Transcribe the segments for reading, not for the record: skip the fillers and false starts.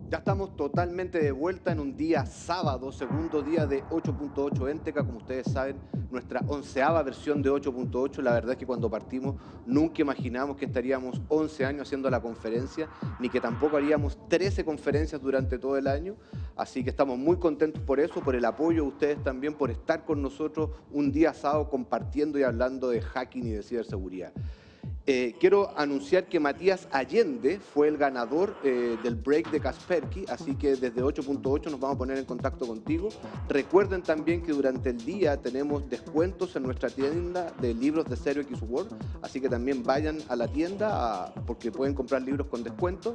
Ya estamos totalmente de vuelta en un día sábado, segundo día de 8.8 Enteca. Como ustedes saben, nuestra onceava versión de 8.8. La verdad es que cuando partimos nunca imaginamos que estaríamos 11 años haciendo la conferencia, ni que tampoco haríamos 13 conferencias durante todo el año. Así que estamos muy contentos por eso, por el apoyo de ustedes también, por estar con nosotros un día sábado compartiendo y hablando de hacking y de ciberseguridad. Quiero anunciar que Matías Allende fue el ganador del break de Kaspersky, así que desde 8.8 nos vamos a poner en contacto contigo. Recuerden también que durante el día tenemos descuentos en nuestra tienda de libros de Zero X Word, así que también vayan a la tienda porque pueden comprar libros con descuento.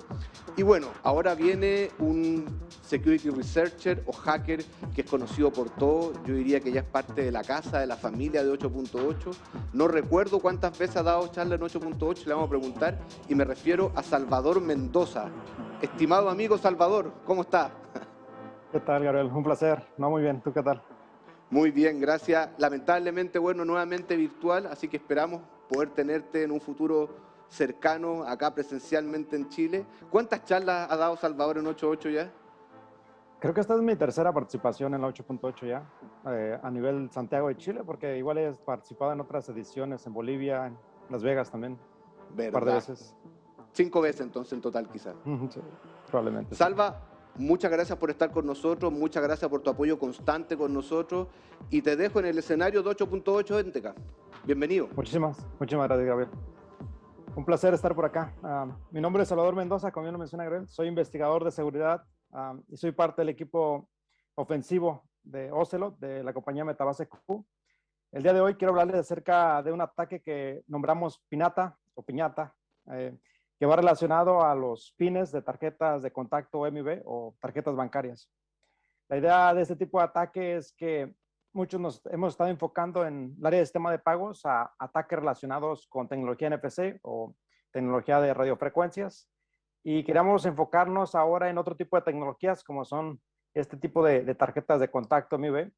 Y bueno, ahora viene un security researcher o hacker que es conocido por todos. Yo diría que ya es parte de la casa, de la familia de 8.8. No recuerdo cuántas veces ha dado charla en 8.8, le vamos a preguntar, y me refiero a Salvador Mendoza. Estimado amigo Salvador, ¿cómo está? ¿Qué tal, Gabriel? Un placer. No, muy bien. ¿Tú qué tal? Muy bien, gracias. Lamentablemente, bueno, nuevamente virtual, así que esperamos poder tenerte en un futuro cercano acá presencialmente en Chile. ¿Cuántas charlas ha dado Salvador en 8.8 ya? Creo que esta es mi tercera participación en la 8.8 ya, a nivel Santiago de Chile, porque igual he participado en otras ediciones en Bolivia, en Las Vegas también, un par de ¿Verdad? veces. 5 veces entonces en total quizás. Sí, probablemente sí. Salva, muchas gracias por estar con nosotros, muchas gracias por tu apoyo constante con nosotros y te dejo en el escenario de 8.8 Enteca. Bienvenido. Muchísimas gracias, Gabriel. Un placer estar por acá. Mi nombre es Salvador Mendoza, como ya lo menciona Gabriel. Soy investigador de seguridad y soy parte del equipo ofensivo de Ocelot, de la compañía Metabase Q. El día de hoy quiero hablarles acerca de un ataque que nombramos Pinata o Piñata, que va relacionado a los pines de tarjetas de contacto MIB o tarjetas bancarias. La idea de este tipo de ataque es que muchos nos hemos estado enfocando en el área de sistema de pagos a ataques relacionados con tecnología NFC o tecnología de radiofrecuencias y queríamos enfocarnos ahora en otro tipo de tecnologías como son este tipo de tarjetas de contacto MIB,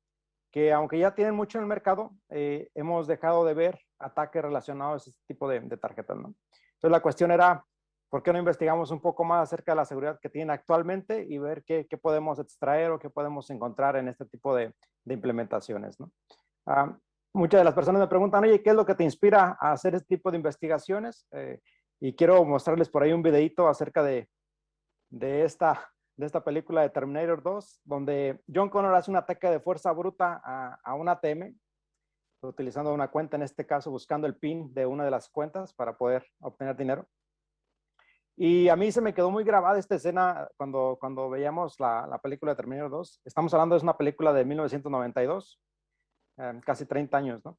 que aunque ya tienen mucho en el mercado, hemos dejado de ver ataques relacionados a este tipo de tarjetas, ¿no? Entonces la cuestión era, ¿por qué no investigamos un poco más acerca de la seguridad que tienen actualmente y ver qué podemos extraer o qué podemos encontrar en este tipo de implementaciones, ¿no? Uh, Muchas de las personas me preguntan, oye, ¿qué es lo que te inspira a hacer este tipo de investigaciones? Y quiero mostrarles por ahí un videito acerca de esta película de Terminator 2, donde John Connor hace un ataque de fuerza bruta a un ATM, utilizando una cuenta, en este caso buscando el PIN de una de las cuentas para poder obtener dinero. Y a mí se me quedó muy grabada esta escena cuando veíamos la película de Terminator 2. Estamos hablando de una película de 1992, casi 30 años, ¿no?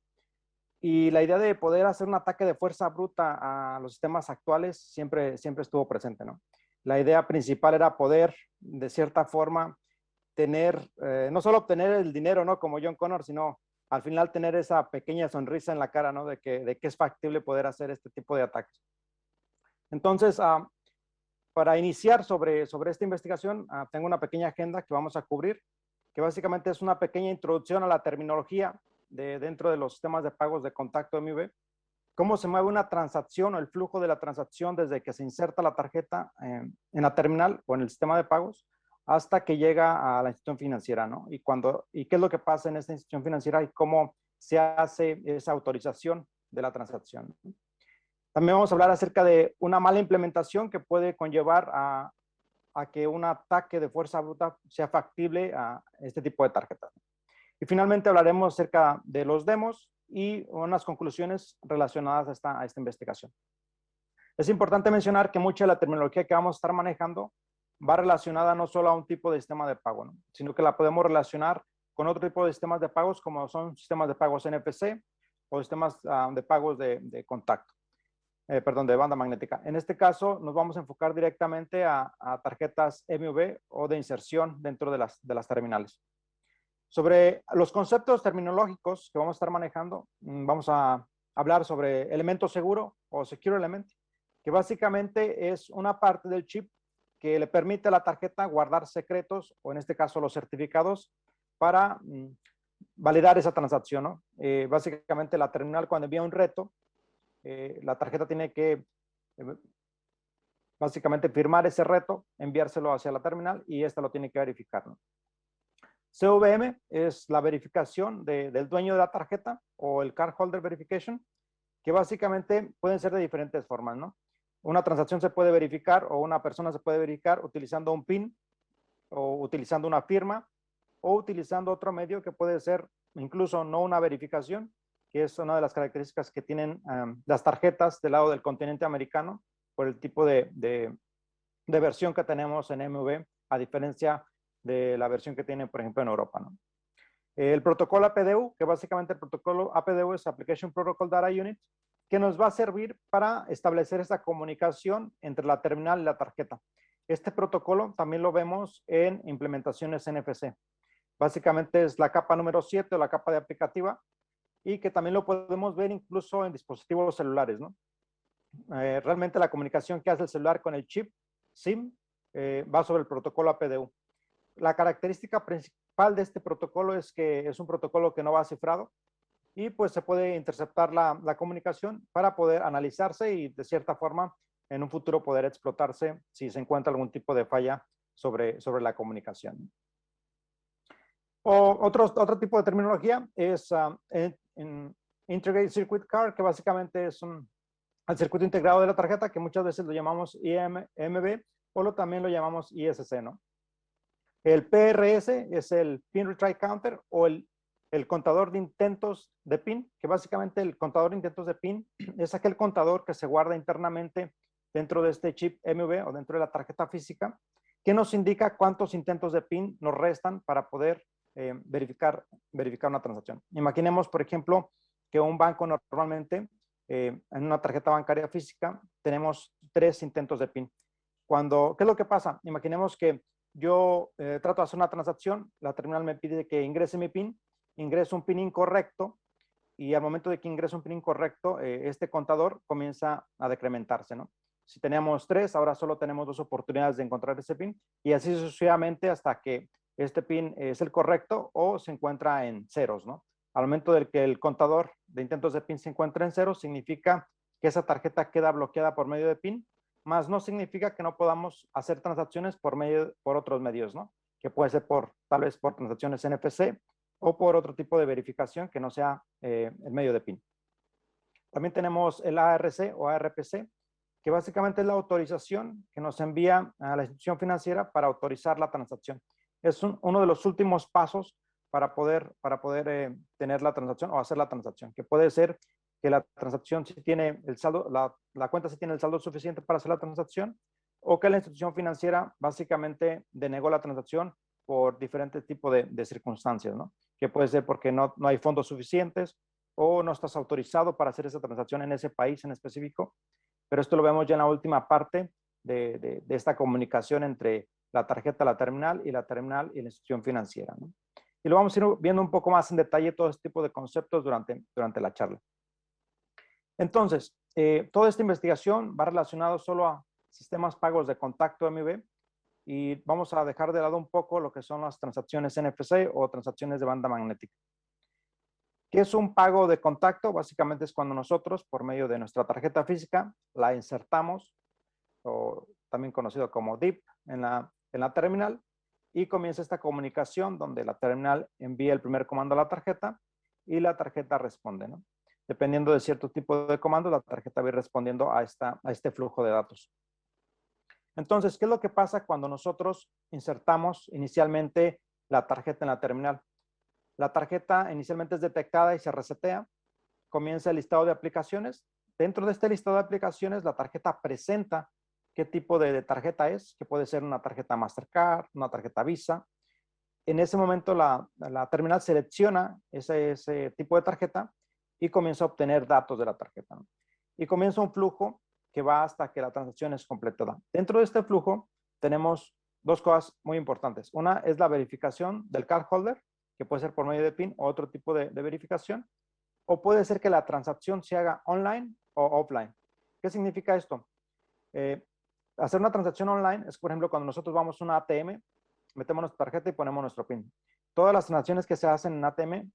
Y la idea de poder hacer un ataque de fuerza bruta a los sistemas actuales siempre estuvo presente, ¿no? La idea principal era poder, de cierta forma, tener, no solo obtener el dinero, ¿no? Como John Connor, sino al final tener esa pequeña sonrisa en la cara, ¿no? De que es factible poder hacer este tipo de ataques. Entonces, para iniciar sobre esta investigación, tengo una pequeña agenda que vamos a cubrir, que básicamente es una pequeña introducción a la terminología dentro de los sistemas de pagos de contacto MIB, cómo se mueve una transacción o el flujo de la transacción desde que se inserta la tarjeta en la terminal o en el sistema de pagos hasta que llega a la institución financiera, ¿no? Y qué es lo que pasa en esta institución financiera y cómo se hace esa autorización de la transacción. También vamos a hablar acerca de una mala implementación que puede conllevar a que un ataque de fuerza bruta sea factible a este tipo de tarjetas. Y finalmente hablaremos acerca de los demos y unas conclusiones relacionadas a esta investigación. Es importante mencionar que mucha de la terminología que vamos a estar manejando va relacionada no solo a un tipo de sistema de pago, ¿no? Sino que la podemos relacionar con otro tipo de sistemas de pagos como son sistemas de pagos NFC o sistemas de pagos de contacto. Perdón, de banda magnética. En este caso, nos vamos a enfocar directamente a tarjetas MV o de inserción dentro de las terminales. Sobre los conceptos terminológicos que vamos a estar manejando, vamos a hablar sobre elemento seguro o secure element, que básicamente es una parte del chip que le permite a la tarjeta guardar secretos, o en este caso los certificados, para validar esa transacción, ¿no? Básicamente la terminal cuando envía un reto, la tarjeta tiene que básicamente firmar ese reto, enviárselo hacia la terminal y esta lo tiene que verificar, ¿no? CVM es la verificación del dueño de la tarjeta o el cardholder verification, que básicamente pueden ser de diferentes formas, ¿no? Una transacción se puede verificar o una persona se puede verificar utilizando un PIN o utilizando una firma o utilizando otro medio que puede ser incluso no una verificación, que es una de las características que tienen las tarjetas del lado del continente americano por el tipo de versión que tenemos en MV, a diferencia de la versión que tienen, por ejemplo, en Europa, ¿no? El protocolo APDU, que básicamente el protocolo APDU es Application Protocol Data Unit, que nos va a servir para establecer esa comunicación entre la terminal y la tarjeta. Este protocolo también lo vemos en implementaciones NFC. Básicamente es la capa número 7 o la capa de aplicativa y que también lo podemos ver incluso en dispositivos celulares, ¿no? Realmente la comunicación que hace el celular con el chip SIM va sobre el protocolo APDU. La característica principal de este protocolo es que es un protocolo que no va cifrado y pues se puede interceptar la comunicación para poder analizarse y de cierta forma en un futuro poder explotarse si se encuentra algún tipo de falla sobre la comunicación. Otro tipo de terminología es Integrated Circuit Card, que básicamente es el circuito integrado de la tarjeta, que muchas veces lo llamamos IMB o también lo llamamos ISC, ¿no? El PRS es el Pin Retry Counter o el contador de intentos de PIN, que básicamente el contador de intentos de PIN es aquel contador que se guarda internamente dentro de este chip MV o dentro de la tarjeta física, que nos indica cuántos intentos de PIN nos restan para poder verificar una transacción. Imaginemos, por ejemplo, que un banco normalmente en una tarjeta bancaria física tenemos 3 intentos de PIN. ¿Qué es lo que pasa? Imaginemos que yo trato de hacer una transacción, la terminal me pide que ingrese mi PIN, ingreso un PIN incorrecto y al momento de que ingreso un PIN incorrecto, este contador comienza a decrementarse, ¿no? Si teníamos 3, ahora solo tenemos 2 oportunidades de encontrar ese PIN y así sucesivamente hasta que este PIN es el correcto o se encuentra en ceros, ¿no? Al momento del que el contador de intentos de PIN se encuentra en ceros, significa que esa tarjeta queda bloqueada por medio de PIN, más no significa que no podamos hacer transacciones por otros medios, ¿no? Que puede ser tal vez por transacciones NFC o por otro tipo de verificación que no sea el medio de PIN. También tenemos el ARC o ARPC, que básicamente es la autorización que nos envía a la institución financiera para autorizar la transacción. Es uno de los últimos pasos para poder tener la transacción o hacer la transacción, que puede ser que la transacción sí tiene el saldo, la cuenta sí tiene el saldo suficiente para hacer la transacción, o que la institución financiera básicamente denegó la transacción por diferentes tipos de circunstancias, ¿no? Que puede ser porque no hay fondos suficientes o no estás autorizado para hacer esa transacción en ese país en específico. Pero esto lo vemos ya en la última parte de esta comunicación entre la tarjeta, la terminal y la institución financiera, ¿no? Y lo vamos a ir viendo un poco más en detalle todo este tipo de conceptos durante la charla. Entonces, toda esta investigación va relacionado solo a sistemas pagos de contacto MV y vamos a dejar de lado un poco lo que son las transacciones NFC o transacciones de banda magnética. ¿Qué es un pago de contacto? Básicamente es cuando nosotros, por medio de nuestra tarjeta física, la insertamos, o también conocido como DIP, en la terminal, y comienza esta comunicación donde la terminal envía el primer comando a la tarjeta y la tarjeta responde, ¿no? Dependiendo de cierto tipo de comando, la tarjeta va a ir respondiendo a este flujo de datos. Entonces, ¿qué es lo que pasa cuando nosotros insertamos inicialmente la tarjeta en la terminal? La tarjeta inicialmente es detectada y se resetea. Comienza el listado de aplicaciones. Dentro de este listado de aplicaciones, la tarjeta presenta qué tipo de tarjeta es, que puede ser una tarjeta Mastercard, una tarjeta Visa. En ese momento, la terminal selecciona ese tipo de tarjeta y comienza a obtener datos de la tarjeta, ¿no? Y comienza un flujo que va hasta que la transacción es completada. Dentro de este flujo tenemos 2 cosas muy importantes. Una es la verificación del cardholder, que puede ser por medio de PIN o otro tipo de verificación, o puede ser que la transacción se haga online o offline. ¿Qué significa esto? Hacer una transacción online es, por ejemplo, cuando nosotros vamos a una ATM, metemos nuestra tarjeta y ponemos nuestro PIN. Todas las transacciones que se hacen en ATM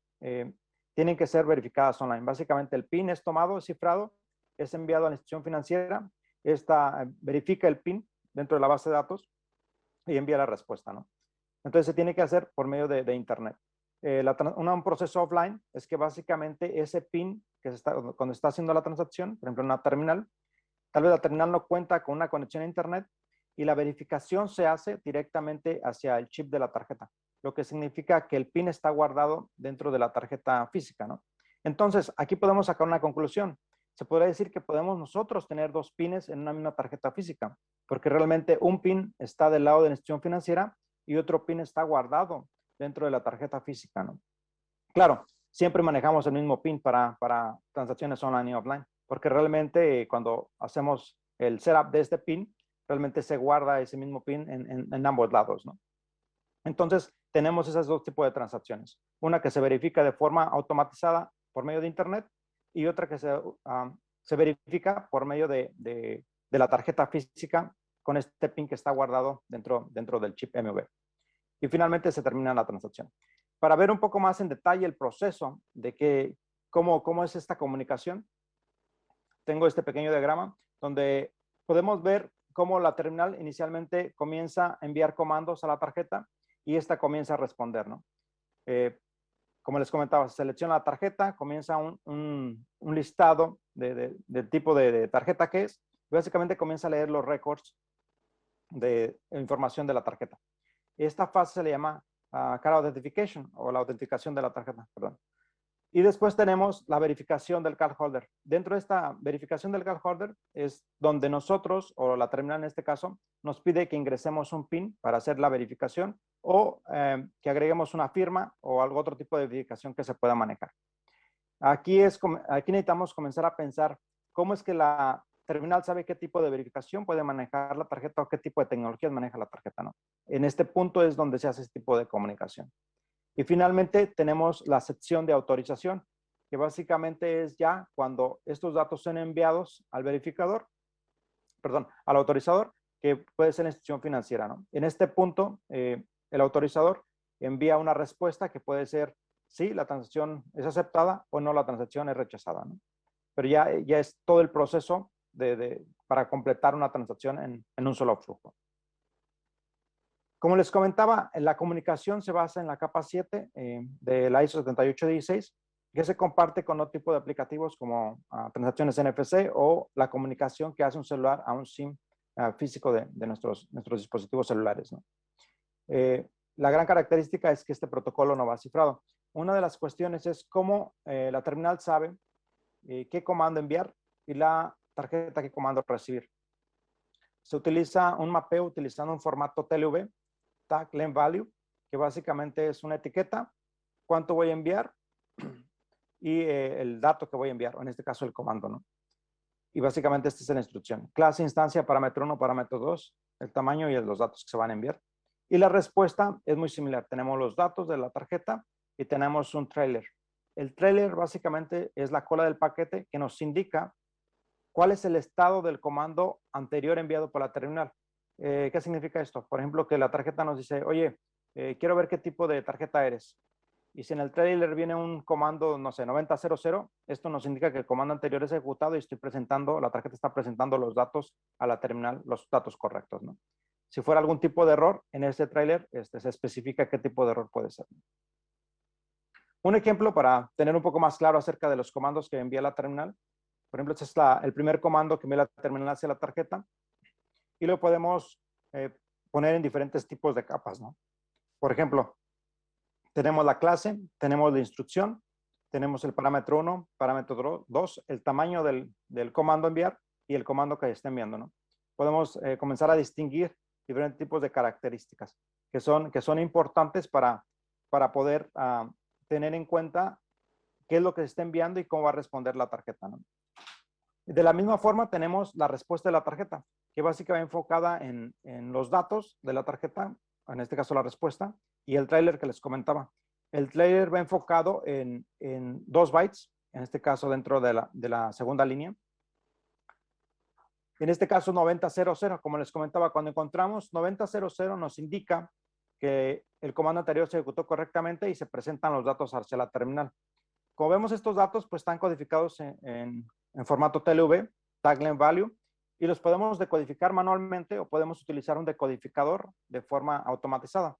tienen que ser verificadas online. Básicamente el PIN es tomado, es cifrado, es enviado a la institución financiera esta verifica el PIN dentro de la base de datos y envía la respuesta, ¿no? Entonces se tiene que hacer por medio de Internet. Un proceso offline es que básicamente ese PIN que cuando está haciendo la transacción, por ejemplo en una terminal, tal vez la terminal no cuenta con una conexión a Internet y la verificación se hace directamente hacia el chip de la tarjeta, lo que significa que el PIN está guardado dentro de la tarjeta física, ¿no? Entonces, aquí podemos sacar una conclusión. Se podría decir que podemos nosotros tener dos pines en una misma tarjeta física, porque realmente un PIN está del lado de la institución financiera y otro PIN está guardado dentro de la tarjeta física, ¿no? Claro, siempre manejamos el mismo PIN para transacciones online y offline, porque realmente cuando hacemos el setup de este PIN, realmente se guarda ese mismo PIN en ambos lados, ¿no? Entonces, tenemos esos dos tipos de transacciones. Una que se verifica de forma automatizada por medio de Internet y otra que se verifica por medio de la tarjeta física con este PIN que está guardado dentro del chip MV. Y finalmente se termina la transacción. Para ver un poco más en detalle el proceso de cómo es esta comunicación, tengo este pequeño diagrama donde podemos ver cómo la terminal inicialmente comienza a enviar comandos a la tarjeta y esta comienza a responder, ¿no? Como les comentaba, se selecciona la tarjeta, comienza un listado del tipo de tarjeta que es, y básicamente comienza a leer los records de información de la tarjeta. Esta fase se le llama card authentication o la autenticación de la tarjeta, perdón. Y después tenemos la verificación del card holder. Dentro de esta verificación del card holder es donde nosotros, o la terminal en este caso, nos pide que ingresemos un PIN para hacer la verificación o que agreguemos una firma o algún otro tipo de verificación que se pueda manejar. Aquí necesitamos comenzar a pensar cómo es que la terminal sabe qué tipo de verificación puede manejar la tarjeta o qué tipo de tecnologías maneja la tarjeta, ¿no? En este punto es donde se hace este tipo de comunicación. Y finalmente tenemos la sección de autorización, que básicamente es ya cuando estos datos son enviados al verificador, perdón, al autorizador, que puede ser la institución financiera, ¿no? En este punto, el autorizador envía una respuesta que puede ser sí, la transacción es aceptada o no, la transacción es rechazada, ¿no? Pero ya es todo el proceso para completar una transacción en un solo flujo. Como les comentaba, la comunicación se basa en la capa 7 de la ISO 7816, que se comparte con otro tipo de aplicativos como transacciones NFC o la comunicación que hace un celular a un SIM físico de nuestros dispositivos celulares, ¿no? La gran característica es que este protocolo no va cifrado. Una de las cuestiones es cómo la terminal sabe qué comando enviar y la tarjeta qué comando recibir. Se utiliza un mapeo utilizando un formato TLV, Tag Length Value, que básicamente es una etiqueta, cuánto voy a enviar y el dato que voy a enviar, o en este caso el comando, ¿no? Y básicamente esta es la instrucción. Clase, instancia, parámetro 1, parámetro 2, el tamaño y los datos que se van a enviar. Y la respuesta es muy similar. Tenemos los datos de la tarjeta y tenemos un trailer. El trailer básicamente es la cola del paquete que nos indica cuál es el estado del comando anterior enviado por la terminal. ¿Qué significa esto? Por ejemplo, que la tarjeta nos dice, oye, quiero ver qué tipo de tarjeta eres. Y si en el trailer viene un comando, no sé, 9000, esto nos indica que el comando anterior es ejecutado y la tarjeta está presentando los datos a la terminal, los datos correctos, ¿no? Si fuera algún tipo de error, en este trailer se especifica qué tipo de error puede ser. Un ejemplo para tener un poco más claro acerca de los comandos que envía la terminal. Por ejemplo, este es el primer comando que envía la terminal hacia la tarjeta y lo podemos poner en diferentes tipos de capas, ¿no? Por ejemplo, tenemos la clase, tenemos la instrucción, tenemos el parámetro 1, parámetro 2, el tamaño del comando enviar y el comando que está enviando, ¿no? Podemos comenzar a distinguir diferentes tipos de características que son importantes para poder tener en cuenta qué es lo que se está enviando y cómo va a responder la tarjeta, ¿no? De la misma forma tenemos la respuesta de la tarjeta, que básicamente va enfocada en los datos de la tarjeta, en este caso la respuesta, y el trailer que les comentaba. El trailer va enfocado en 2 bytes, en este caso dentro de la segunda línea. En este caso 9000, como les comentaba, cuando encontramos 9000 nos indica que el comando anterior se ejecutó correctamente y se presentan los datos hacia la terminal. Como vemos, estos datos pues están codificados en formato TLV, Tag Length Value, y los podemos decodificar manualmente o podemos utilizar un decodificador de forma automatizada.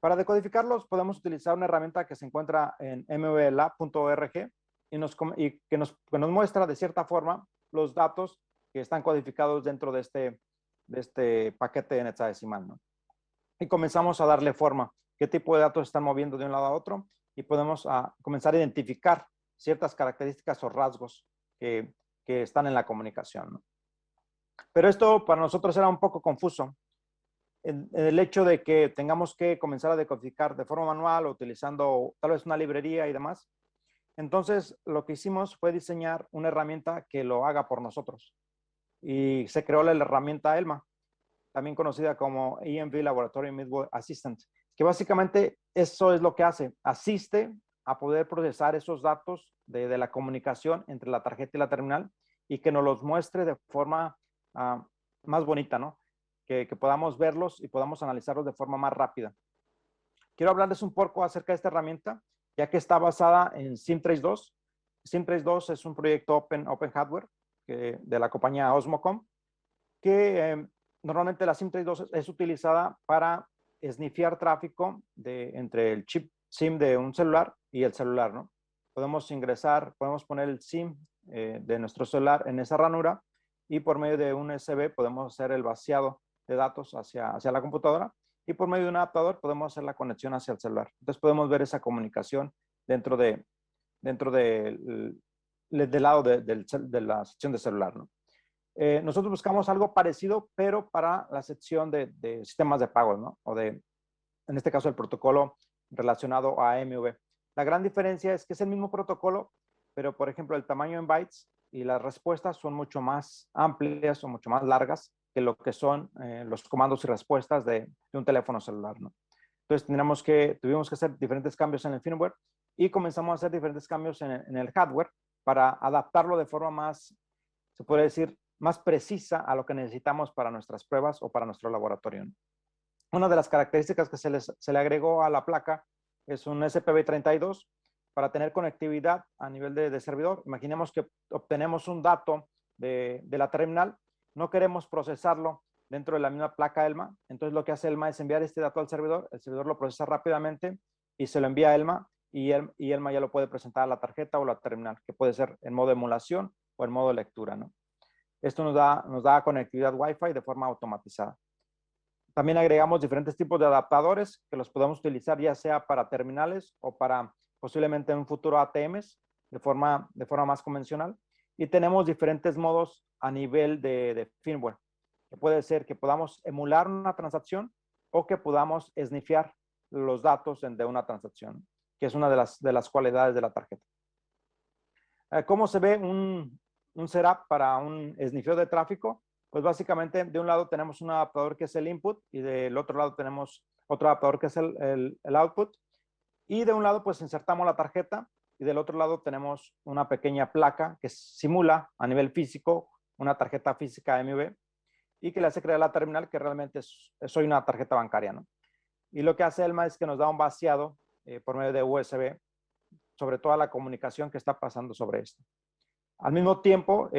Para decodificarlos podemos utilizar una herramienta que se encuentra en mvlab.org y que nos muestra de cierta forma los datos que están codificados dentro de este paquete en hexadecimal, ¿no? Y comenzamos a darle forma, qué tipo de datos están moviendo de un lado a otro, y podemos comenzar a identificar ciertas características o rasgos que están en la comunicación, ¿no? Pero esto para nosotros era un poco confuso. El hecho de que tengamos que comenzar a decodificar de forma manual o utilizando tal vez una librería y demás. Entonces, lo que hicimos fue diseñar una herramienta que lo haga por nosotros. Y se creó la herramienta ELMA, también conocida como EMV Laboratory Midway Assistant, que básicamente eso es lo que hace. Asiste a poder procesar esos datos de la comunicación entre la tarjeta y la terminal y que nos los muestre de forma más bonita, ¿no? Que podamos verlos y podamos analizarlos de forma más rápida. Quiero hablarles un poco acerca de esta herramienta, ya que está basada en SimTrace 2. SimTrace 2 es un proyecto Open Hardware de la compañía Osmocom, que normalmente la SimTrace 2 es utilizada para snifear tráfico entre el chip SIM de un celular y el celular, ¿no? Podemos podemos poner el SIM de nuestro celular en esa ranura y por medio de un USB podemos hacer el vaciado de datos hacia la computadora y por medio de un adaptador podemos hacer la conexión hacia el celular. Entonces podemos ver esa comunicación dentro del lado de la sección de celular, ¿no? Nosotros buscamos algo parecido, pero para la sección de sistemas de pagos, ¿no? En este caso, el protocolo relacionado a MV. La gran diferencia es que es el mismo protocolo, pero por ejemplo, el tamaño en bytes y las respuestas son mucho más amplias o mucho más largas que lo que son los comandos y respuestas de un teléfono celular, ¿no? Entonces, tuvimos que hacer diferentes cambios en el firmware y comenzamos a hacer diferentes cambios en el hardware para adaptarlo de forma más, se puede decir, más precisa a lo que necesitamos para nuestras pruebas o para nuestro laboratorio, ¿no? Una de las características que se le agregó a la placa es un SPV32 para tener conectividad a nivel de servidor. Imaginemos que obtenemos un dato de la terminal, no queremos procesarlo dentro de la misma placa ELMA, entonces lo que hace ELMA es enviar este dato al servidor, el servidor lo procesa rápidamente y se lo envía a ELMA y ELMA ya lo puede presentar a la tarjeta o la terminal, que puede ser en modo emulación o en modo lectura, ¿no? Esto nos da conectividad Wi-Fi de forma automatizada. También agregamos diferentes tipos de adaptadores que los podemos utilizar ya sea para terminales o para posiblemente en un futuro ATMs de forma más convencional. Y tenemos diferentes modos a nivel de firmware, que puede ser que podamos emular una transacción o que podamos snifear los datos de una transacción, que es una de las cualidades de la tarjeta. ¿Cómo se ve un setup para un snifeo de tráfico? Pues básicamente de un lado tenemos un adaptador que es el input y del otro lado tenemos otro adaptador que es el output. Y de un lado pues insertamos la tarjeta y del otro lado tenemos una pequeña placa que simula a nivel físico una tarjeta física MV y que le hace creer a la terminal que realmente soy una tarjeta bancaria, ¿no? Y lo que hace ELMA es que nos da un vaciado por medio de USB sobre toda la comunicación que está pasando sobre esto. Al mismo tiempo,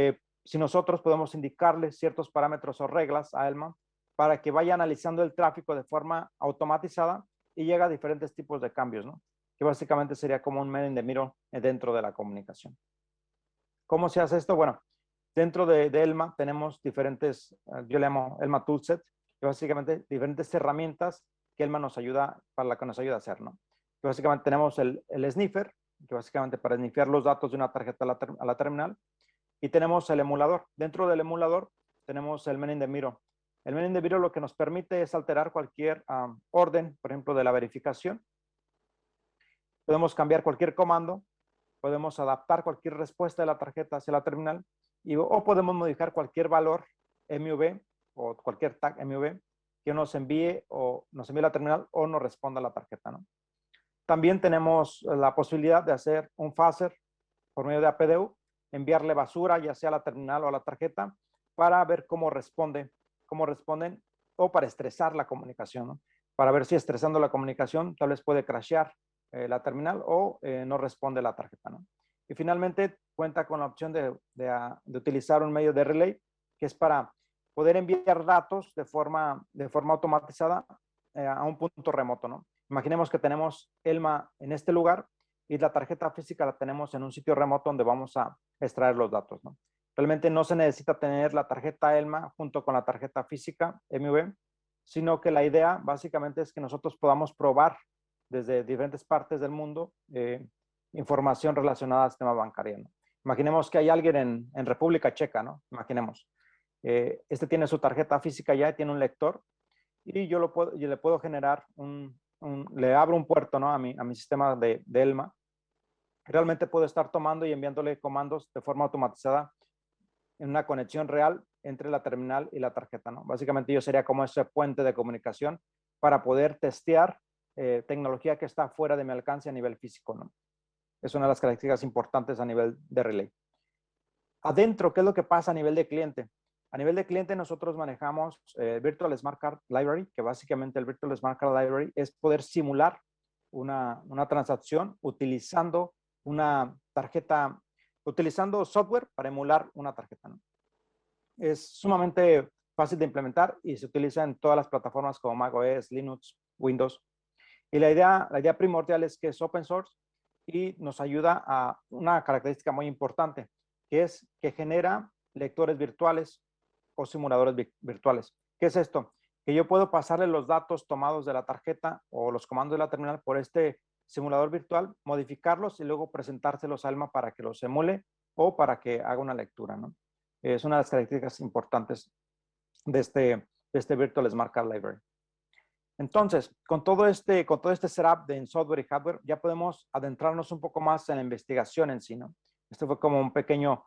si nosotros podemos indicarle ciertos parámetros o reglas a ELMA para que vaya analizando el tráfico de forma automatizada y llegue a diferentes tipos de cambios, ¿no? Que básicamente sería como un man in the middle dentro de la comunicación. ¿Cómo se hace esto? Bueno, dentro de ELMA tenemos diferentes, yo le llamo ELMA Toolset, que básicamente diferentes herramientas que ELMA nos ayuda, para la que nos ayuda a hacer, ¿no? Que básicamente tenemos el sniffer, que básicamente para snifear los datos de una tarjeta a la terminal, y tenemos el emulador. Dentro del emulador tenemos el man in the middle. El man in the middle lo que nos permite es alterar cualquier orden, por ejemplo, de la verificación. Podemos cambiar cualquier comando, podemos adaptar cualquier respuesta de la tarjeta hacia la terminal o podemos modificar cualquier valor MV o cualquier tag MV que nos envíe la terminal o nos responda a la tarjeta, ¿no? También tenemos la posibilidad de hacer un phaser por medio de APDU, enviarle basura ya sea a la terminal o a la tarjeta para ver cómo responden o para estresar la comunicación, ¿no? Para ver si estresando la comunicación tal vez puede crashear la terminal o no responde la tarjeta, ¿no? Y finalmente cuenta con la opción de utilizar un medio de relay que es para poder enviar datos de forma automatizada a un punto remoto, ¿no? Imaginemos que tenemos ELMA en este lugar y la tarjeta física la tenemos en un sitio remoto donde vamos a extraer los datos, ¿no? Realmente no se necesita tener la tarjeta ELMA junto con la tarjeta física MV, sino que la idea básicamente es que nosotros podamos probar desde diferentes partes del mundo información relacionada al sistema bancario, ¿no? Imaginemos que hay alguien en República Checa, ¿no? Imaginemos. Este tiene su tarjeta física ya, tiene un lector y yo le puedo generar le abro un puerto, ¿no? a mi sistema de ELMA. Realmente puedo estar tomando y enviándole comandos de forma automatizada en una conexión real entre la terminal y la tarjeta, ¿no? Básicamente yo sería como ese puente de comunicación para poder testear tecnología que está fuera de mi alcance a nivel físico, ¿no? Es una de las características importantes a nivel de Relay. Adentro, ¿qué es lo que pasa a nivel de cliente? A nivel de cliente nosotros manejamos Virtual Smart Card Library, que básicamente el Virtual Smart Card Library es poder simular una transacción utilizando una tarjeta, utilizando software para emular una tarjeta, ¿no? Es sumamente fácil de implementar y se utiliza en todas las plataformas como macOS, Linux, Windows. Y la idea primordial es que es open source y nos ayuda a una característica muy importante, que es que genera lectores virtuales o simuladores virtuales. ¿Qué es esto? Que yo puedo pasarle los datos tomados de la tarjeta o los comandos de la terminal por este simulador virtual, modificarlos y luego presentárselos a Alma para que los emule o para que haga una lectura, ¿no? Es una de las características importantes de este Virtual Smart Card Library. Entonces, con todo este setup de software y hardware, ya podemos adentrarnos un poco más en la investigación en sí, ¿no? Esto fue como un pequeño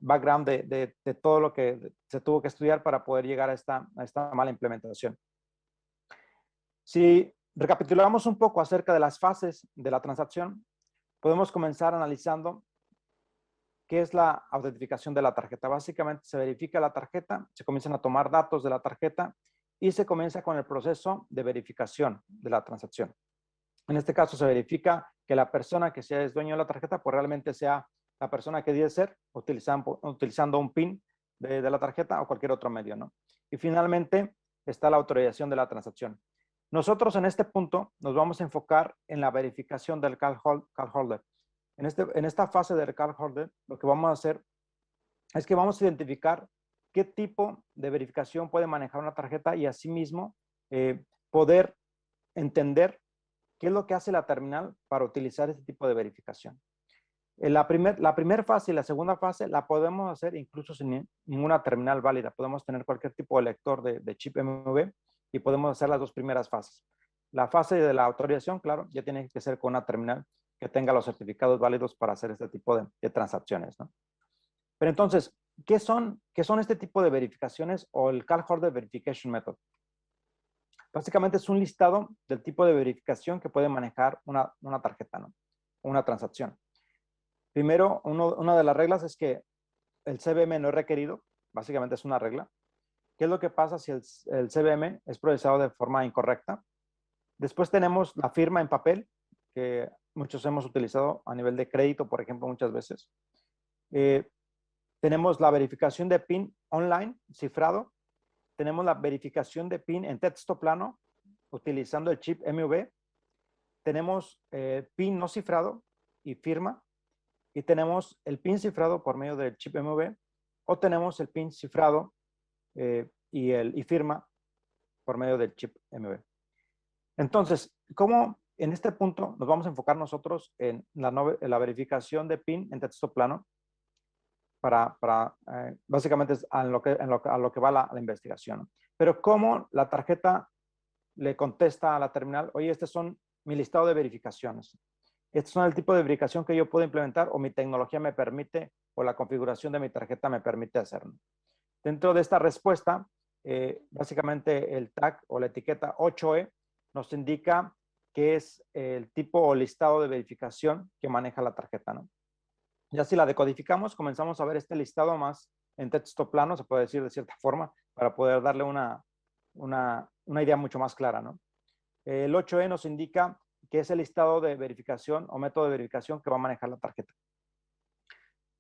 background de todo lo que se tuvo que estudiar para poder llegar a esta mala implementación. Si recapitulamos un poco acerca de las fases de la transacción, podemos comenzar analizando qué es la autentificación de la tarjeta. Básicamente se verifica la tarjeta, se comienzan a tomar datos de la tarjeta y se comienza con el proceso de verificación de la transacción. En este caso se verifica que la persona que sea es dueño de la tarjeta, pues realmente sea la persona que debe ser, utilizando un PIN de la tarjeta o cualquier otro medio, ¿no? Y finalmente está la autorización de la transacción. Nosotros en este punto nos vamos a enfocar en la verificación del card holder. En esta fase del card holder, lo que vamos a hacer es que vamos a identificar qué tipo de verificación puede manejar una tarjeta y asimismo poder entender qué es lo que hace la terminal para utilizar este tipo de verificación. La primera fase y la segunda fase la podemos hacer incluso sin ninguna terminal válida. Podemos tener cualquier tipo de lector de chip MV y podemos hacer las dos primeras fases. La fase de la autorización, claro, ya tiene que ser con una terminal que tenga los certificados válidos para hacer este tipo de transacciones, ¿no? Pero entonces, ¿qué son este tipo de verificaciones o el Card Holder Verification Method? Básicamente es un listado del tipo de verificación que puede manejar una tarjeta, ¿no? Una transacción. Primero, una de las reglas es que el CBM no es requerido. Básicamente es una regla. ¿Qué es lo que pasa si el CBM es procesado de forma incorrecta? Después tenemos la firma en papel, que muchos hemos utilizado a nivel de crédito, por ejemplo, muchas veces. Tenemos la verificación de PIN online, cifrado. Tenemos la verificación de PIN en texto plano, utilizando el chip MV. Tenemos PIN no cifrado y firma. Y tenemos el PIN cifrado por medio del chip MV. O tenemos el PIN cifrado y firma por medio del chip MV. Entonces, ¿cómo en este punto nos vamos a enfocar nosotros en la verificación de PIN en texto plano? Básicamente es a lo que va la investigación. Pero cómo la tarjeta le contesta a la terminal, oye, estos son mi listado de verificaciones. Estos son el tipo de verificación que yo puedo implementar o mi tecnología me permite o la configuración de mi tarjeta me permite hacerlo. Dentro de esta respuesta, básicamente el tag o la etiqueta 8E nos indica qué es el tipo o listado de verificación que maneja la tarjeta, ¿no? Ya si la decodificamos, comenzamos a ver este listado más en texto plano, se puede decir de cierta forma, para poder darle una idea mucho más clara, ¿no? El 8E nos indica que es el listado de verificación o método de verificación que va a manejar la tarjeta.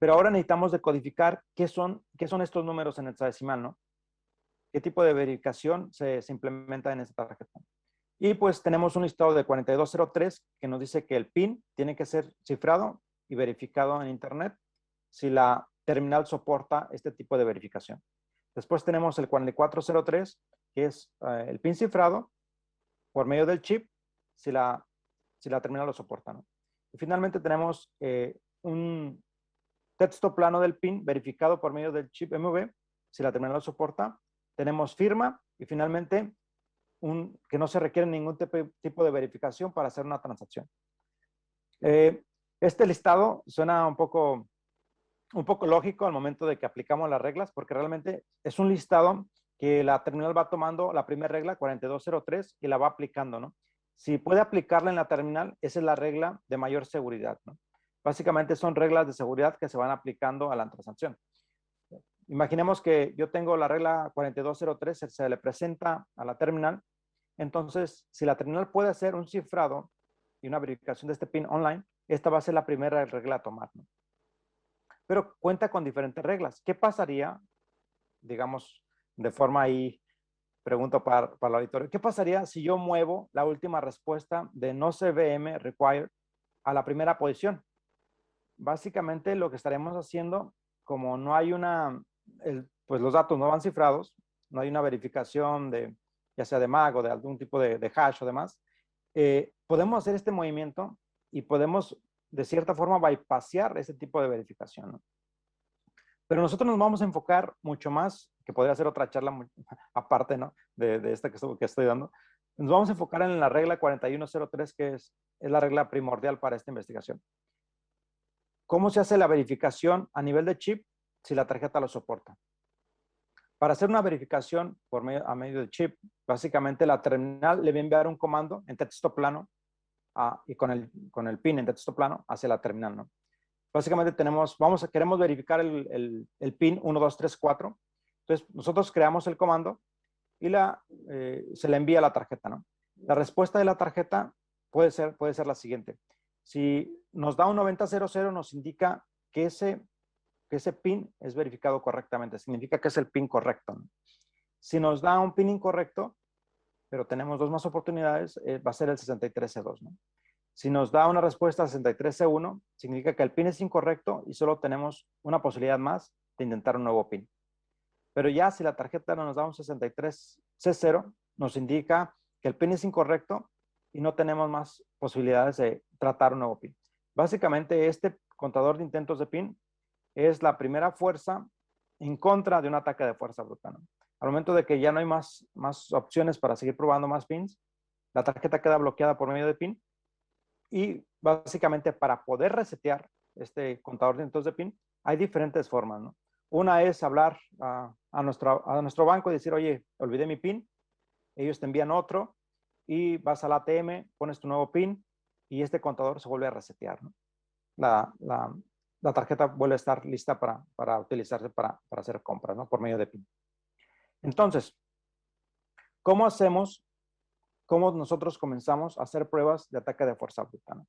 Pero ahora necesitamos decodificar qué son estos números en hexadecimal, ¿no? ¿Qué tipo de verificación se implementa en esta tarjeta? Y pues tenemos un listado de 4203 que nos dice que el PIN tiene que ser cifrado y verificado en Internet si la terminal soporta este tipo de verificación. Después tenemos el 4403, que es el PIN cifrado por medio del chip si la terminal lo soporta, ¿no? Y finalmente tenemos un texto plano del PIN verificado por medio del chip MV si la terminal lo soporta. Tenemos firma y finalmente que no se requiere ningún tipo de verificación para hacer una transacción. Este listado suena un poco lógico al momento de que aplicamos las reglas, porque realmente es un listado que la terminal va tomando la primera regla, 4203, y la va aplicando, ¿no? Si puede aplicarla en la terminal, esa es la regla de mayor seguridad, ¿no? Básicamente son reglas de seguridad que se van aplicando a la transacción. Imaginemos que yo tengo la regla 4203, se le presenta a la terminal. Entonces, si la terminal puede hacer un cifrado y una verificación de este PIN online, esta va a ser la primera regla a tomar, ¿no? Pero cuenta con diferentes reglas. ¿Qué pasaría, digamos, de forma ahí, pregunto para el auditorio, qué pasaría si yo muevo la última respuesta de no CVM required a la primera posición? Básicamente lo que estaremos haciendo, como no hay pues los datos no van cifrados, no hay una verificación de, ya sea de MAC o de algún tipo de hash o demás, podemos hacer este movimiento y podemos de cierta forma bypassear ese tipo de verificación, ¿no? Pero nosotros nos vamos a enfocar mucho más, que podría ser otra charla aparte, ¿no? De esta que estoy dando. Nos vamos a enfocar en la regla 4103, que es la regla primordial para esta investigación. ¿Cómo se hace la verificación a nivel de chip si la tarjeta lo soporta? Para hacer una verificación a medio de chip, básicamente la terminal le va a enviar un comando en texto plano y con el PIN en texto plano hacia la terminal, ¿no? Básicamente queremos verificar el PIN 1234. Entonces, nosotros creamos el comando y se le envía a la tarjeta, ¿no? La respuesta de la tarjeta puede ser la siguiente. Si nos da un 9000, nos indica que ese PIN es verificado correctamente. Significa que es el PIN correcto, ¿no? Si nos da un PIN incorrecto, pero tenemos dos más oportunidades, va a ser el 63C2, ¿no? Si nos da una respuesta 63C1, significa que el PIN es incorrecto y solo tenemos una posibilidad más de intentar un nuevo PIN. Pero ya si la tarjeta nos da un 63C0, nos indica que el PIN es incorrecto y no tenemos más posibilidades de tratar un nuevo PIN. Básicamente, este contador de intentos de PIN es la primera fuerza en contra de un ataque de fuerza bruta, ¿no? Al momento de que ya no hay más opciones para seguir probando más pins, la tarjeta queda bloqueada por medio de PIN y básicamente para poder resetear este contador de intentos de PIN hay diferentes formas, ¿no? Una es hablar a nuestro banco y decir, oye, olvidé mi PIN, ellos te envían otro y vas al ATM, pones tu nuevo PIN y este contador se vuelve a resetear, ¿no? La tarjeta vuelve a estar lista para utilizarse para hacer compras, ¿no? Por medio de PIN. Entonces, ¿cómo nosotros comenzamos a hacer pruebas de ataque de fuerza bruta, ¿no?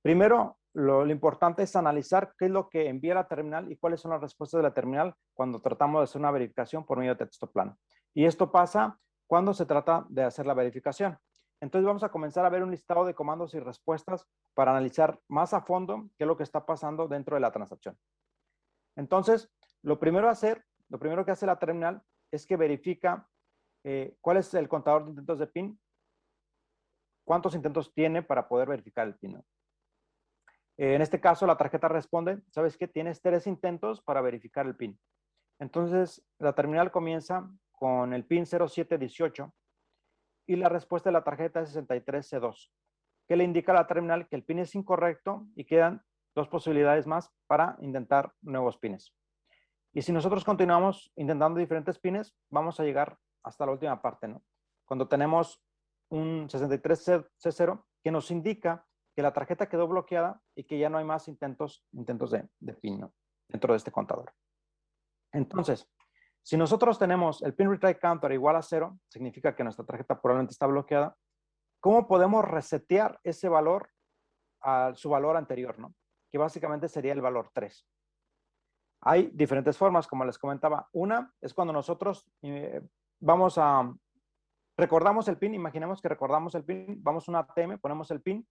Primero, lo importante es analizar qué es lo que envía la terminal y cuáles son las respuestas de la terminal cuando tratamos de hacer una verificación por medio de texto plano. Y esto pasa cuando se trata de hacer la verificación. Entonces vamos a comenzar a ver un listado de comandos y respuestas para analizar más a fondo qué es lo que está pasando dentro de la transacción. Entonces, lo primero que hace la terminal es que verifica cuál es el contador de intentos de PIN, cuántos intentos tiene para poder verificar el PIN, ¿no? En este caso, la tarjeta responde, ¿sabes qué? Tienes 3 intentos para verificar el PIN. Entonces, la terminal comienza con el PIN 0718 y la respuesta de la tarjeta es 63C2, que le indica a la terminal que el PIN es incorrecto y quedan 2 posibilidades más para intentar nuevos PINs. Y si nosotros continuamos intentando diferentes PINs, vamos a llegar hasta la última parte, ¿no? Cuando tenemos un 63C0 que nos indica que la tarjeta quedó bloqueada y que ya no hay más intentos de PIN, ¿no? Dentro de este contador. Entonces, si nosotros tenemos el PIN retry counter igual a 0, significa que nuestra tarjeta probablemente está bloqueada. ¿Cómo podemos resetear ese valor a su valor anterior, ¿no? Que básicamente sería el valor 3. Hay diferentes formas, como les comentaba. Una es cuando nosotros recordamos el PIN, imaginemos que recordamos el PIN, vamos a un ATM, ponemos el PIN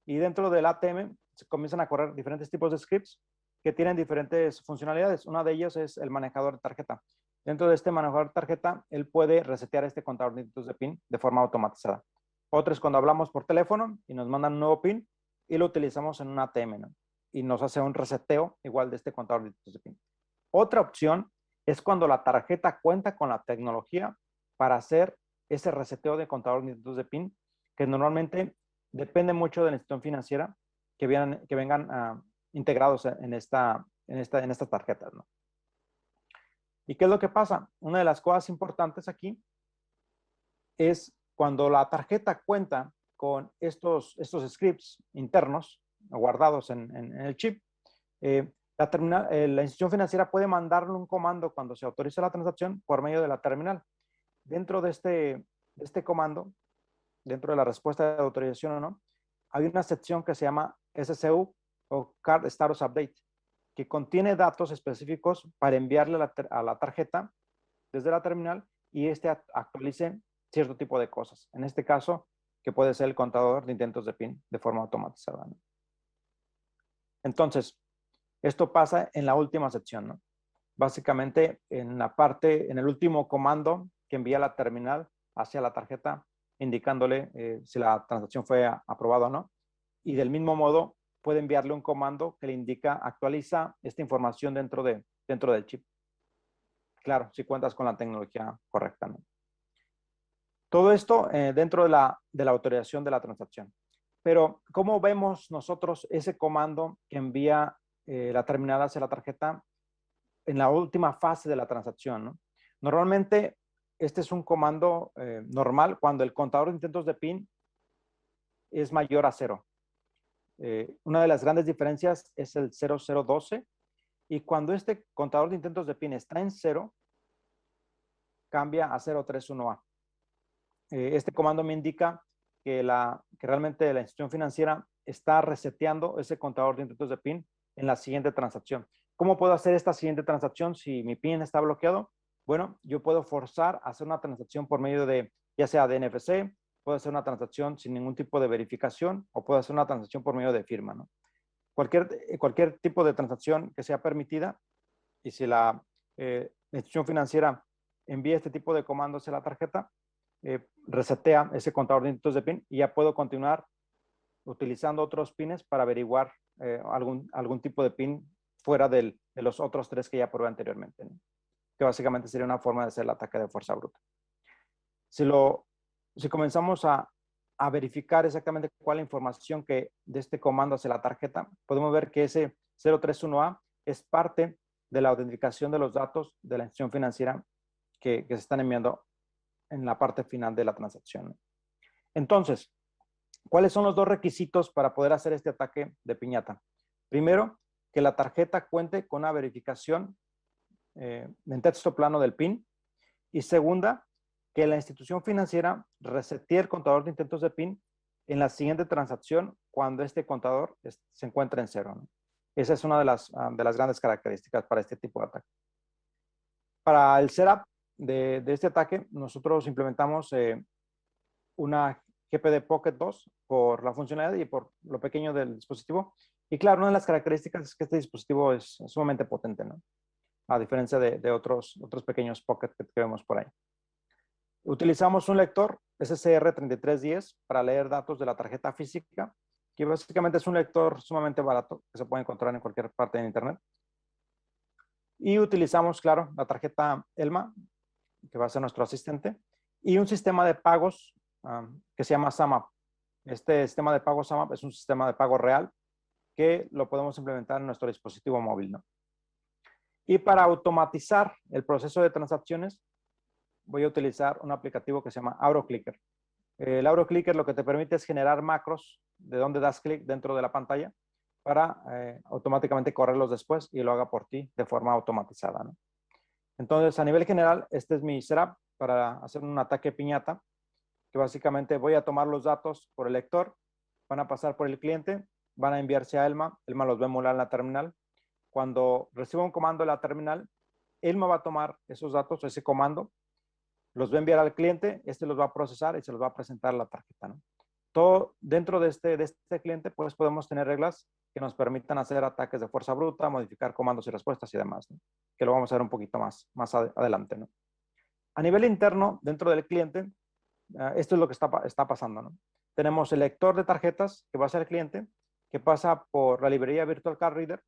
y dentro del ATM se comienzan a correr diferentes tipos de scripts que tienen diferentes funcionalidades. Una de ellas es el manejador de tarjeta. Dentro de este manejador de tarjeta, él puede resetear este contador de dígitos de PIN de forma automatizada. Otra es cuando hablamos por teléfono y nos mandan un nuevo PIN y lo utilizamos en un ATM, ¿no? Y nos hace un reseteo igual de este contador de dígitos de PIN. Otra opción es cuando la tarjeta cuenta con la tecnología para hacer ese reseteo de contador de dígitos de PIN, que normalmente depende mucho de la institución financiera que vengan integrados en estas tarjetas, ¿no? ¿Y qué es lo que pasa? Una de las cosas importantes aquí es cuando la tarjeta cuenta con estos scripts internos guardados en el chip, la institución financiera puede mandarle un comando cuando se autoriza la transacción por medio de la terminal. Dentro de este comando, dentro de la respuesta de autorización o no, hay una sección que se llama SSU o Card Status Update, que contiene datos específicos para enviarle a la tarjeta desde la terminal y actualice cierto tipo de cosas. En este caso, que puede ser el contador de intentos de PIN de forma automatizada, ¿no? Entonces, esto pasa en la última sección, ¿no? Básicamente, en el último comando que envía la terminal hacia la tarjeta, indicándole si la transacción fue aprobada o no. Y del mismo modo, puede enviarle un comando que le indica, actualiza esta información dentro del chip. Claro, si cuentas con la tecnología correcta, ¿no? Todo esto dentro de la autorización de la transacción. Pero, ¿cómo vemos nosotros ese comando que envía la terminal hacia la tarjeta en la última fase de la transacción, ¿no? Normalmente, este es un comando normal cuando el contador de intentos de PIN es mayor a 0. Una de las grandes diferencias es el 0012 y cuando este contador de intentos de PIN está en 0, cambia a 031A. Este comando me indica que realmente la institución financiera está reseteando ese contador de intentos de PIN en la siguiente transacción. ¿Cómo puedo hacer esta siguiente transacción si mi PIN está bloqueado? Bueno, yo puedo forzar a hacer una transacción por medio de, ya sea de NFC, puedo hacer una transacción sin ningún tipo de verificación o puedo hacer una transacción por medio de firma, ¿no? Cualquier tipo de transacción que sea permitida y si la institución financiera envía este tipo de comandos a la tarjeta, resetea ese contador de intentos de PIN y ya puedo continuar utilizando otros pines para averiguar algún tipo de PIN fuera de los otros 3 que ya probé anteriormente, ¿no? Que básicamente sería una forma de hacer el ataque de fuerza bruta. Si comenzamos a verificar exactamente cuál es la información que de este comando hacia la tarjeta, podemos ver que ese 031A es parte de la autenticación de los datos de la institución financiera que se están enviando en la parte final de la transacción. Entonces, ¿cuáles son los 2 requisitos para poder hacer este ataque de piñata? Primero, que la tarjeta cuente con una verificación en texto plano del PIN. Y segunda, que la institución financiera resetee el contador de intentos de PIN en la siguiente transacción cuando este contador se encuentra en 0, ¿no? Esa es una de las grandes características para este tipo de ataque. Para el setup de este ataque, nosotros implementamos una GPD Pocket 2 por la funcionalidad y por lo pequeño del dispositivo. Y claro, una de las características es que este dispositivo es sumamente potente, ¿no? A diferencia de otros pequeños Pocket que vemos por ahí. Utilizamos un lector SCR3310 para leer datos de la tarjeta física, que básicamente es un lector sumamente barato que se puede encontrar en cualquier parte de Internet. Y utilizamos, claro, la tarjeta ELMA, que va a ser nuestro asistente, y un sistema de pagos que se llama SAMAP. Este sistema de pago SAMAP es un sistema de pago real que lo podemos implementar en nuestro dispositivo móvil, ¿no? Y para automatizar el proceso de transacciones, voy a utilizar un aplicativo que se llama AuroClicker. El AuroClicker lo que te permite es generar macros de donde das clic dentro de la pantalla para automáticamente correrlos después y lo haga por ti de forma automatizada, ¿no? Entonces, a nivel general, este es mi setup para hacer un ataque piñata, que básicamente voy a tomar los datos por el lector, van a pasar por el cliente, van a enviarse a Elma los va a emular en la terminal. cuando reciba un comando de la terminal, Elma va a tomar esos datos, ese comando, los va a enviar al cliente, este los va a procesar y se los va a presentar a la tarjeta, ¿no? Todo dentro de este cliente, pues podemos tener reglas que nos permitan hacer ataques de fuerza bruta, modificar comandos y respuestas y demás, ¿no? Que lo vamos a ver un poquito más adelante, ¿no? A nivel interno, dentro del cliente, esto es lo que está pasando, ¿no? Tenemos el lector de tarjetas que va a ser el cliente, que pasa por la librería Virtual Card Reader.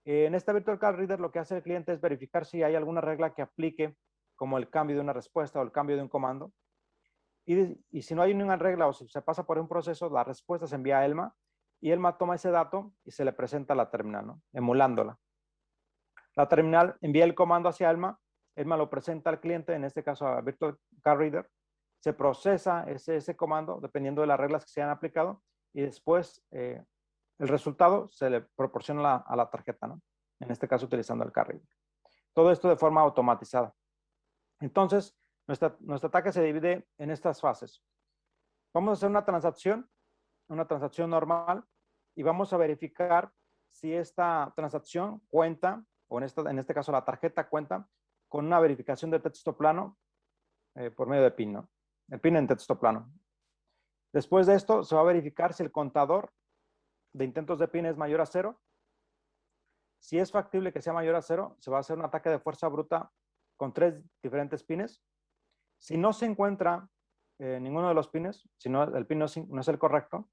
En esta Virtual Card Reader lo que hace el cliente es verificar si hay alguna regla que aplique, como el cambio de una respuesta o el cambio de un comando. Y si no hay ninguna regla o si se pasa por un proceso, la respuesta se envía a Elma y Elma toma ese dato y se le presenta a la terminal, ¿no? Emulándola. La terminal envía el comando hacia Elma, Elma lo presenta al cliente, en este caso a Virtual Card Reader, se procesa ese comando dependiendo de las reglas que se hayan aplicado y después el resultado se le proporciona a la tarjeta, ¿no? En este caso utilizando el Card Reader. Todo esto de forma automatizada. Entonces, nuestro ataque se divide en estas fases. Vamos a hacer una transacción normal, y vamos a verificar si esta transacción cuenta, o en este caso la tarjeta cuenta, con una verificación de texto plano por medio de PIN, ¿no? El PIN en texto plano. Después de esto, se va a verificar si el contador de intentos de PIN es mayor a 0. Si es factible que sea mayor a 0, se va a hacer un ataque de fuerza bruta con 3 diferentes pines. Si no se encuentra ninguno de los pines, si no, el pin no es el correcto,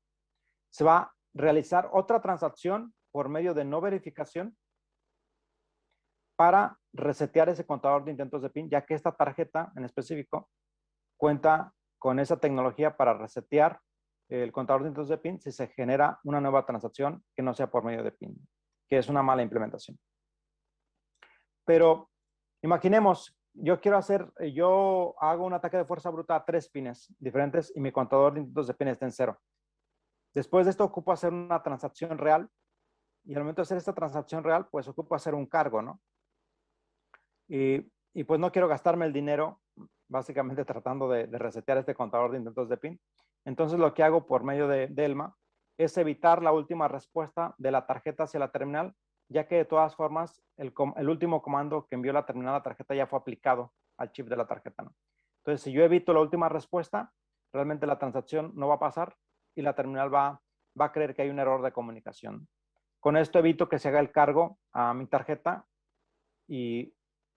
se va a realizar otra transacción por medio de no verificación para resetear ese contador de intentos de PIN, ya que esta tarjeta en específico cuenta con esa tecnología para resetear el contador de intentos de PIN si se genera una nueva transacción que no sea por medio de PIN, que es una mala implementación. Pero imaginemos, yo hago un ataque de fuerza bruta a 3 pines diferentes y mi contador de intentos de PIN está en 0. Después de esto ocupo hacer una transacción real y al momento de hacer esta transacción real, pues ocupo hacer un cargo, ¿no? Y pues no quiero gastarme el dinero básicamente tratando de resetear este contador de intentos de PIN. Entonces lo que hago por medio de Elma es evitar la última respuesta de la tarjeta hacia la terminal, ya que de todas formas el último comando que envió la terminal a la tarjeta ya fue aplicado al chip de la tarjeta, ¿no? Entonces si yo evito la última respuesta, realmente la transacción no va a pasar y la terminal va a creer que hay un error de comunicación. Con esto evito que se haga el cargo a mi tarjeta y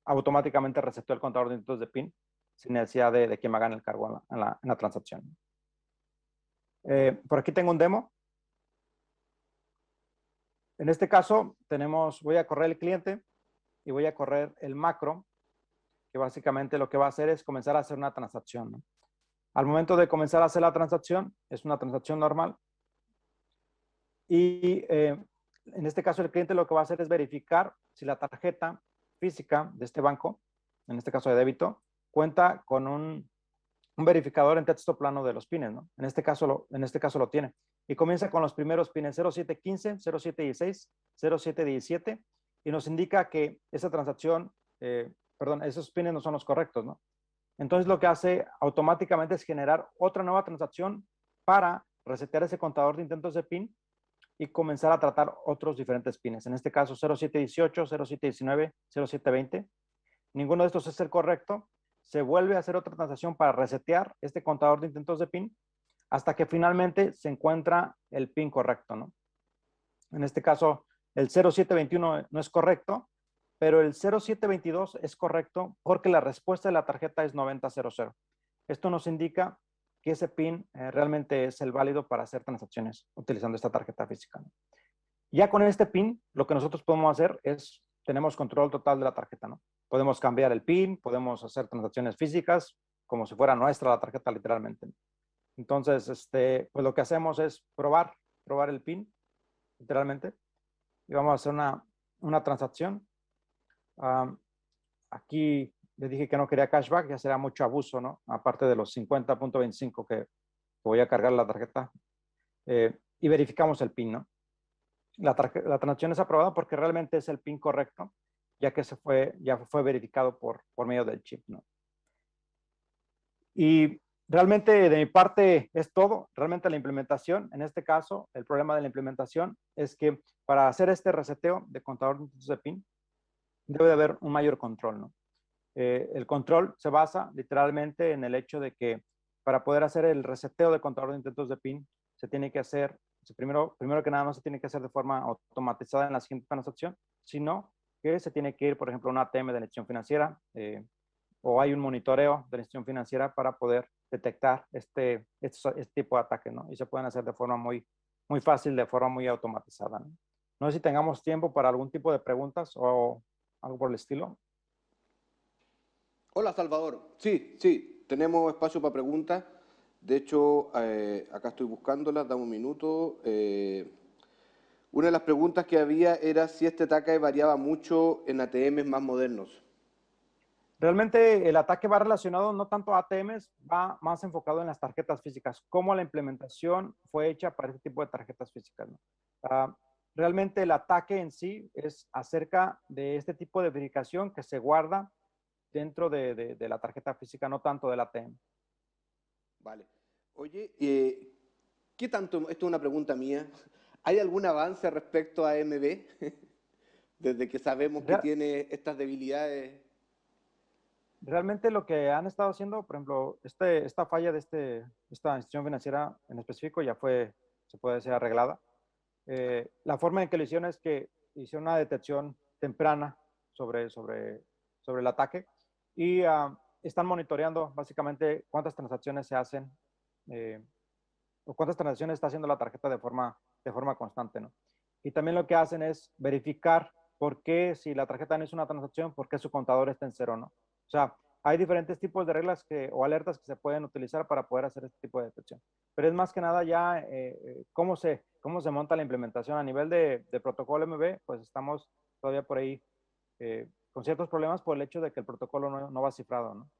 automáticamente resetó el contador de intentos de PIN sin necesidad de que me hagan el cargo en la transacción. Por aquí tengo un demo. En este caso voy a correr el cliente y voy a correr el macro, que básicamente lo que va a hacer es comenzar a hacer una transacción, ¿no? Al momento de comenzar a hacer la transacción, es una transacción normal. Y en este caso el cliente lo que va a hacer es verificar si la tarjeta física de este banco, en este caso de débito, cuenta con un verificador en texto plano de los pines, ¿no? En este caso lo tiene. Y comienza con los primeros pines 0715, 0716, 0717 y nos indica que esa transacción, esos pines no son los correctos, ¿no? Entonces lo que hace automáticamente es generar otra nueva transacción para resetear ese contador de intentos de PIN y comenzar a tratar otros diferentes pines. En este caso 0718, 0719, 0720. Ninguno de estos es el correcto. Se vuelve a hacer otra transacción para resetear este contador de intentos de PIN hasta que finalmente se encuentra el PIN correcto, ¿no? En este caso el 0721 no es correcto, pero el 0722 es correcto porque la respuesta de la tarjeta es 9000. Esto nos indica que ese PIN realmente es el válido para hacer transacciones utilizando esta tarjeta física, ¿no? Ya con este PIN, lo que nosotros podemos hacer es, tenemos control total de la tarjeta, ¿no? Podemos cambiar el PIN, podemos hacer transacciones físicas, como si fuera nuestra la tarjeta literalmente. Entonces, pues lo que hacemos es probar el PIN, literalmente, y vamos a hacer una transacción. Aquí le dije que no quería cashback, ya será mucho abuso, ¿no? Aparte de los 50.25 que voy a cargar la tarjeta. Y verificamos el PIN, ¿no? La transacción es aprobada porque realmente es el PIN correcto, ya que ya fue verificado por medio del chip, ¿no? Y Realmente de mi parte es todo. Realmente la implementación, en este caso, el problema de la implementación es que para hacer este reseteo de contador de intentos de PIN, debe de haber un mayor control, ¿no? El control se basa literalmente en el hecho de que para poder hacer el reseteo de contador de intentos de PIN, se tiene que hacer, primero que nada, no se tiene que hacer de forma automatizada en la siguiente transacción, sino que se tiene que ir, por ejemplo, a una ATM de la institución financiera, o hay un monitoreo de la institución financiera para poder detectar este tipo de ataques, ¿no? Y se pueden hacer de forma muy fácil, de forma muy automatizada, ¿no? No sé si tengamos tiempo para algún tipo de preguntas o algo por el estilo. Hola, Salvador. Sí, sí, tenemos espacio para preguntas. De hecho, acá estoy buscándolas, dame un minuto. Una de las preguntas que había era si este ataque variaba mucho en ATMs más modernos. Realmente el ataque va relacionado no tanto a ATMs, va más enfocado en las tarjetas físicas, cómo la implementación fue hecha para este tipo de tarjetas físicas, ¿no? Ah, realmente el ataque en sí es acerca de este tipo de verificación que se guarda dentro de la tarjeta física, no tanto del ATM. Vale. Oye, ¿qué tanto, esto es una pregunta mía, ¿hay algún avance respecto a AMB? Desde que sabemos que Real, tiene estas debilidades. realmente lo que han estado haciendo, por ejemplo, esta falla de esta institución financiera en específico ya fue, se puede decir, arreglada. La forma en que lo hicieron es que hicieron una detección temprana sobre el ataque y están monitoreando básicamente cuántas transacciones se hacen eh, o cuántas transacciones está haciendo la tarjeta de forma constante, ¿no? Y también lo que hacen es verificar por qué, si la tarjeta no es una transacción, por qué su contador está en cero, ¿no? O sea, hay diferentes tipos de reglas o alertas que se pueden utilizar para poder hacer este tipo de detección. Pero es más que nada ya cómo se monta la implementación a nivel de protocolo MB, pues estamos todavía por ahí con ciertos problemas por el hecho de que el protocolo no va cifrado, ¿no?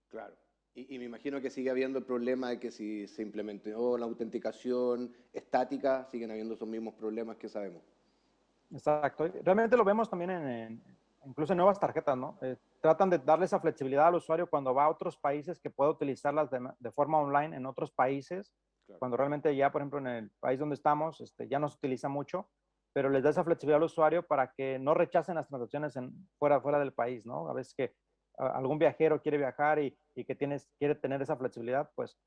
Claro. Y me imagino que sigue habiendo el problema de que si se implementó la autenticación estática, siguen habiendo esos mismos problemas que sabemos. Exacto. Realmente lo vemos también incluso en nuevas tarjetas, ¿no? Tratan de darle esa flexibilidad al usuario cuando va a otros países que pueda utilizarlas de forma online en otros países, Claro. cuando realmente ya, por ejemplo, en el país donde estamos, ya no se utiliza mucho, pero les da esa flexibilidad al usuario para que no rechacen las transacciones fuera del país, ¿no? A veces que algún viajero quiere viajar y que quiere tener esa flexibilidad, pues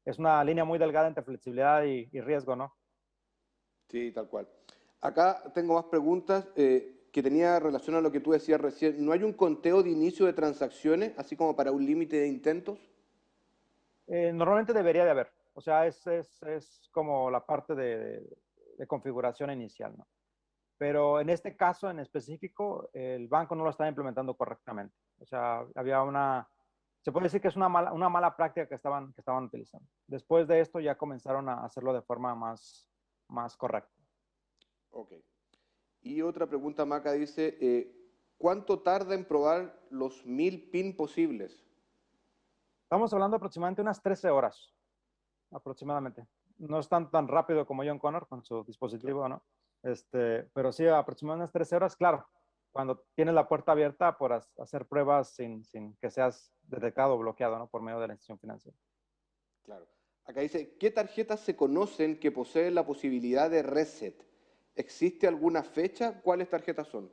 es una línea muy delgada entre flexibilidad y riesgo, ¿no? Sí, tal cual. Acá tengo más preguntas que tenía relación a lo que tú decías recién. ¿No hay un conteo de inicio de transacciones, así como para un límite de intentos? Normalmente debería de haber. O sea, es como la parte de configuración inicial, ¿no? Pero en este caso en específico, el banco no lo estaba implementando correctamente. O sea, se puede decir que es una mala práctica que estaban utilizando. Después de esto ya comenzaron a hacerlo de forma más correcta. Ok. Y otra pregunta, Maca, dice, ¿cuánto tarda en probar los 1000 PIN posibles? Estamos hablando aproximadamente unas 13 horas, aproximadamente. No es tan rápido como John Connor con su Claro. dispositivo, ¿no? Pero sí, aproximadamente unas 13 horas, claro. Cuando tienes la puerta abierta por hacer pruebas sin que seas detectado o bloqueado, ¿no? Por medio de la institución financiera. Claro. Acá dice, ¿qué tarjetas se conocen que poseen la posibilidad de reset? ¿Existe alguna fecha? ¿Cuáles tarjetas son?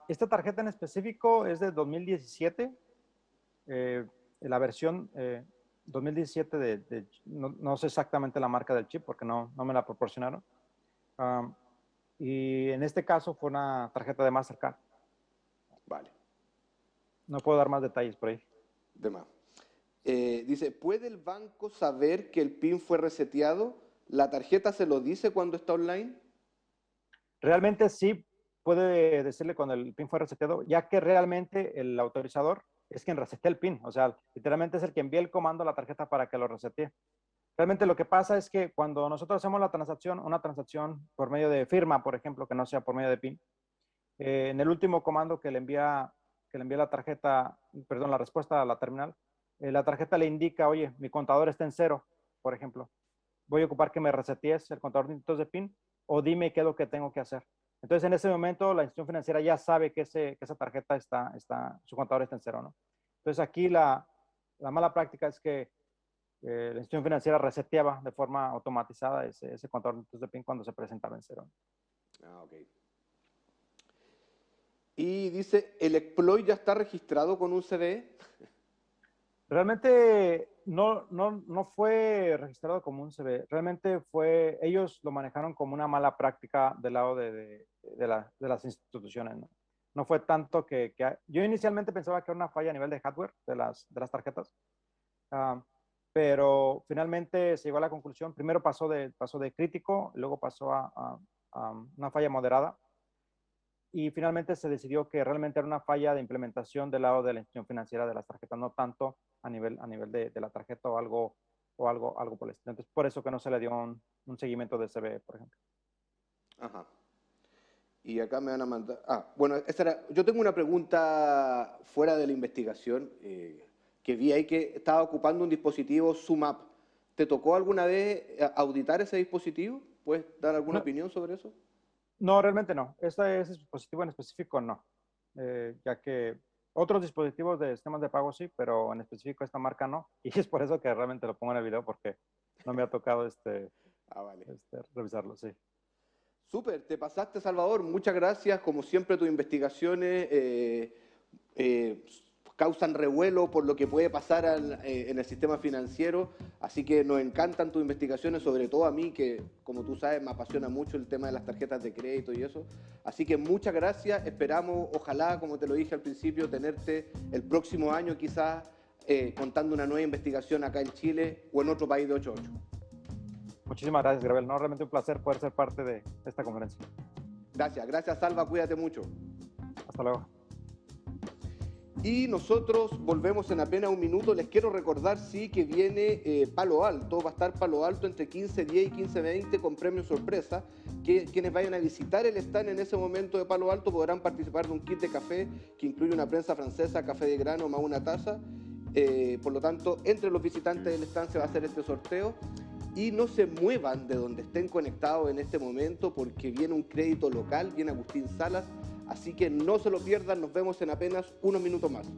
Esta tarjeta en específico es de 2017, la versión 2017 no sé exactamente la marca del chip porque no me la proporcionaron. Um, y en este caso fue una tarjeta de Mastercard. Vale, No puedo dar más detalles por ahí. de más. Dice, ¿puede el banco saber que el PIN fue reseteado? ¿La tarjeta se lo dice cuando está online? Realmente sí puede decirle cuando el PIN fue reseteado, ya que realmente el autorizador es quien resetea el PIN. O sea, literalmente es el que envía el comando a la tarjeta para que lo resetee. Realmente lo que pasa es que cuando nosotros hacemos la transacción, una transacción por medio de firma, por ejemplo, que no sea por medio de PIN, en el último comando que le envía la tarjeta, perdón, la respuesta a la terminal, la tarjeta le indica, oye, mi contador está en cero, por ejemplo. Voy a ocupar que me resetees el contador de intentos de PIN o dime qué es lo que tengo que hacer. Entonces, en ese momento, la institución financiera ya sabe que esa tarjeta su contador está en cero, ¿no? Entonces, aquí la mala práctica es que la institución financiera reseteaba de forma automatizada ese contador de PIN cuando se presentaba en cero. Ah, ok. Y dice, ¿el exploit ya está registrado con un CVE? Realmente no fue registrado como un CVE. Realmente ellos lo manejaron como una mala práctica del lado de las instituciones, ¿no? No fue tanto yo inicialmente pensaba que era una falla a nivel de hardware de las tarjetas, pero finalmente se llegó a la conclusión. Primero pasó de crítico, luego pasó a una falla moderada, y finalmente se decidió que realmente era una falla de implementación del lado de la institución financiera de las tarjetas, no tanto a nivel de la tarjeta o algo por el estilo. Entonces, por eso que no se le dio un seguimiento de CVE, por ejemplo. Ajá. Y acá me van a mandar... bueno, yo tengo una pregunta fuera de la investigación, que vi ahí que estaba ocupando un dispositivo SumUp. ¿Te tocó alguna vez auditar ese dispositivo? ¿Puedes dar alguna opinión sobre eso? No, realmente no. Ese dispositivo en específico no. Ya que otros dispositivos de sistemas de pago sí, pero en específico esta marca no. Y es por eso que realmente lo pongo en el video, porque no me ha tocado Vale. revisarlo, sí. Súper, te pasaste, Salvador. Muchas gracias. Como siempre, tus investigaciones causan revuelo por lo que puede pasar en el sistema financiero. Así que nos encantan tus investigaciones, sobre todo a mí, que como tú sabes me apasiona mucho el tema de las tarjetas de crédito y eso. Así que muchas gracias. Esperamos, ojalá, como te lo dije al principio, tenerte el próximo año quizás contando una nueva investigación acá en Chile o en otro país de 8.8. Muchísimas gracias, Gabriel. No, realmente un placer poder ser parte de esta conferencia. Gracias, Salva. Cuídate mucho. Hasta luego. Y nosotros volvemos en apenas un minuto. Les quiero recordar, sí, que viene Palo Alto. Va a estar Palo Alto entre 15:10 y 15:20 con premio sorpresa. Quienes vayan a visitar el stand en ese momento de Palo Alto podrán participar de un kit de café que incluye una prensa francesa, café de grano más una taza. Por lo tanto, entre los visitantes del stand se va a hacer este sorteo. Y no se muevan de donde estén conectados en este momento, porque viene un crédito local, viene Agustín Salas, así que no se lo pierdan. Nos vemos en apenas unos minutos más.